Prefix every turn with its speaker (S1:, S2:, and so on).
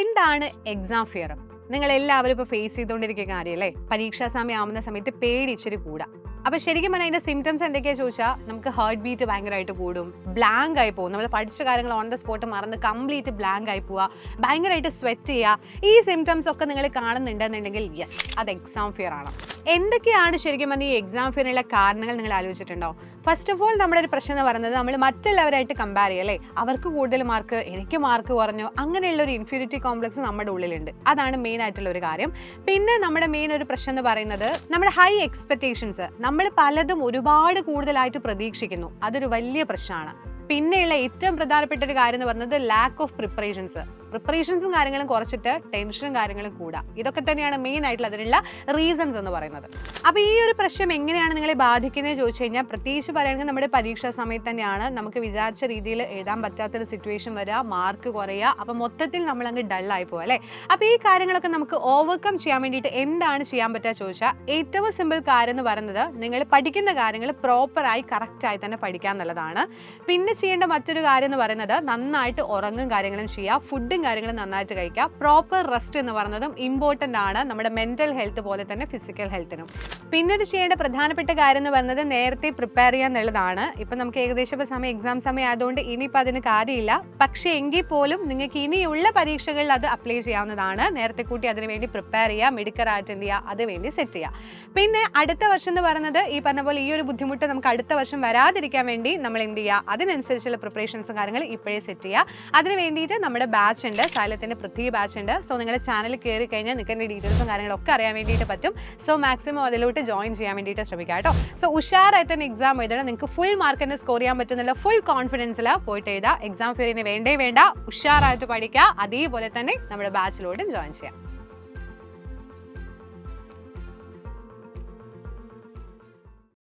S1: എന്താണ് exam fear? നിങ്ങൾ എല്ലാവരും ഇപ്പോൾ ഫേസ് ചെയ്തുകൊണ്ടിരിക്കുന്ന കാര്യമല്ലേ? പരീക്ഷാ സമയം ആവുന്ന സമയത്ത് പേടി ഇച്ചിരി കൂടാ. അപ്പോൾ ശരിക്കും പറഞ്ഞാൽ അതിൻ്റെ സിംറ്റംസ് എന്തൊക്കെയാണെന്ന് ചോദിച്ചാൽ നമുക്ക് ഹാർട്ട് ബീറ്റ് ഭയങ്കരമായിട്ട് കൂടും, ബ്ലാങ്ക് ആയി പോകും, നമ്മൾ പഠിച്ച കാര്യങ്ങൾ ഓൺ ദ സ്പോട്ട് മറന്ന് കംപ്ലീറ്റ് ബ്ലാങ്ക് ആയി പോവുക, ഭയങ്കരമായിട്ട് സ്വെറ്റ് ചെയ്യുക. ഈ സിംറ്റംസ് ഒക്കെ നിങ്ങൾ കാണുന്നുണ്ടെന്നുണ്ടെങ്കിൽ യെസ്, അത് എക്സാം ഫിയർ ആണ്. എന്തൊക്കെയാണ് ശരിക്കും പറഞ്ഞാൽ ഈ എക്സാം ഫിയറിനുള്ള കാരണങ്ങൾ നിങ്ങൾ ആലോചിച്ചിട്ടുണ്ടോ? ഫസ്റ്റ് ഓഫ് ഓൾ നമ്മുടെ ഒരു പ്രശ്നം എന്ന് പറയുന്നത് നമ്മൾ മറ്റുള്ളവരായിട്ട് കമ്പയർ ചെയ്യല്ലേ, അവർക്ക് കൂടുതൽ മാർക്ക്, എനിക്ക് മാർക്ക് കുറഞ്ഞു, അങ്ങനെയുള്ള ഒരു ഇൻഫീരിയോറിറ്റി കോംപ്ലക്സ് നമ്മുടെ ഉള്ളിലുണ്ട്. അതാണ് മെയിൻ ആയിട്ടുള്ള ഒരു കാര്യം. പിന്നെ നമ്മുടെ മെയിൻ ഒരു പ്രശ്നം എന്ന് പറയുന്നത് നമ്മുടെ ഹൈ എക്സ്പെക്ടേഷൻസ്, നമ്മൾ പലതും ഒരുപാട് കൂടുതലായിട്ട് പ്രതീക്ഷിക്കുന്നു, അതൊരു വലിയ പ്രശ്നമാണ്. പിന്നെയുള്ള ഏറ്റവും പ്രധാനപ്പെട്ട ഒരു കാര്യം എന്ന് പറയുന്നത് ലാക്ക് ഓഫ് പ്രിപ്പറേഷൻസും കാര്യങ്ങളും കുറച്ചിട്ട് ടെൻഷനും കാര്യങ്ങളും കൂടാം. ഇതൊക്കെ തന്നെയാണ് മെയിൻ ആയിട്ടുള്ള അതിനുള്ള റീസൺസ് എന്ന് പറയുന്നത്. അപ്പോൾ ഈ ഒരു പ്രശ്നം എങ്ങനെയാണ് നിങ്ങളെ ബാധിക്കുന്നത് ചോദിച്ചു കഴിഞ്ഞാൽ, പ്രത്യേകിച്ച് പറയുകയാണെങ്കിൽ നമ്മുടെ പരീക്ഷാ സമയത്ത് തന്നെയാണ് നമുക്ക് വിചാരിച്ച രീതിയിൽ എഴുതാൻ പറ്റാത്തൊരു സിറ്റുവേഷൻ വരിക, മാർക്ക് കുറയുക, അപ്പോൾ മൊത്തത്തിൽ നമ്മളങ്ങ് ഡള്ളായി പോകും അല്ലേ. അപ്പോൾ ഈ കാര്യങ്ങളൊക്കെ നമുക്ക് ഓവർകം ചെയ്യാൻ വേണ്ടിയിട്ട് എന്താണ് ചെയ്യാൻ പറ്റുക ചോദിച്ചാൽ, ഏറ്റവും സിമ്പിൾ കാര്യം എന്ന് പറയുന്നത് നിങ്ങൾ പഠിക്കുന്ന കാര്യങ്ങൾ പ്രോപ്പറായി കറക്റ്റായി തന്നെ പഠിക്കുക എന്നുള്ളതാണ്. പിന്നെ ചെയ്യേണ്ട മറ്റൊരു കാര്യം എന്ന് പറയുന്നത് നന്നായിട്ട് ഉറങ്ങും കാര്യങ്ങളും ചെയ്യുക, ഫുഡും കാര്യങ്ങളും നന്നായിട്ട് കഴിക്കുക. പ്രോപ്പർ റെസ്റ്റ് എന്ന് പറയുന്നതും ഇമ്പോർട്ടൻ്റ് ആണ് നമ്മുടെ മെന്റൽ ഹെൽത്ത് പോലെ തന്നെ ഫിസിക്കൽ ഹെൽത്തിനും. പിന്നീട് ചെയ്യേണ്ട പ്രധാനപ്പെട്ട കാര്യം എന്ന് പറയുന്നത് നേരത്തെ പ്രിപ്പയർ ചെയ്യുക എന്നുള്ളതാണ്. ഇപ്പം നമുക്ക് ഏകദേശം ഇപ്പോൾ എക്സാം സമയം ആയതുകൊണ്ട് ഇനിയിപ്പോൾ അതിന് കാര്യമില്ല. പക്ഷേ എങ്കിൽ പോലും നിങ്ങൾക്ക് ഇനിയുള്ള പരീക്ഷകളിൽ അത് അപ്ലൈ ചെയ്യാവുന്നതാണ്. നേരത്തെ കൂട്ടി അതിന് വേണ്ടി പ്രിപ്പയർ ചെയ്യുക, മെഡിക്കലായിട്ട് എന്ത് ചെയ്യുക, അത് വേണ്ടി സെറ്റ് ചെയ്യുക. പിന്നെ അടുത്ത വർഷം എന്ന് പറയുന്നത് ഈ പറഞ്ഞ പോലെ ഈ ഒരു ബുദ്ധിമുട്ട് നമുക്ക് അടുത്ത വർഷം വരാതിരിക്കാൻ വേണ്ടി നമ്മൾ എന്ത് ചെയ്യുക, അതിനനുസരിച്ചുള്ള പ്രിപ്പറേഷൻസും കാര്യങ്ങൾ ഇപ്പോഴേ സെറ്റ് ചെയ്യുക. അതിന് വേണ്ടിയിട്ട് നമ്മുടെ ബാച്ച് ഉണ്ട്, സൈലത്തിൻ്റെ പൃഥ്വി ബാച്ച് ഉണ്ട്. സോ നിങ്ങളുടെ ചാനൽ കയറി കഴിഞ്ഞാൽ നിൽക്കുന്ന ഡീറ്റെയിൽസും കാര്യങ്ങളൊക്കെ അറിയാൻ വേണ്ടിയിട്ട് പറ്റും. സോ മാക്സിമം അതിലോട്ട് ജോയിൻ ചെയ്യാൻ വേണ്ടിയിട്ട് ശ്രമിക്കുക കേട്ടോ. സോ ഉഷാറായി തന്നെ എക്സാം എഴുതണം. നിങ്ങൾക്ക് ഫുൾ മാർക്ക് തന്നെ സ്കോർ ചെയ്യാൻ പറ്റുന്നില്ല, ഫുൾ കോൺഫിഡൻസിൽ പോയിട്ട് എഴുതുക. എക്സാം ഫിയറിന് വേണ്ട ഉഷാറായിട്ട് പഠിക്കുക. അതേപോലെ തന്നെ നമ്മുടെ ബാച്ചിലോട്ടും ജോയിൻ ചെയ്യാം.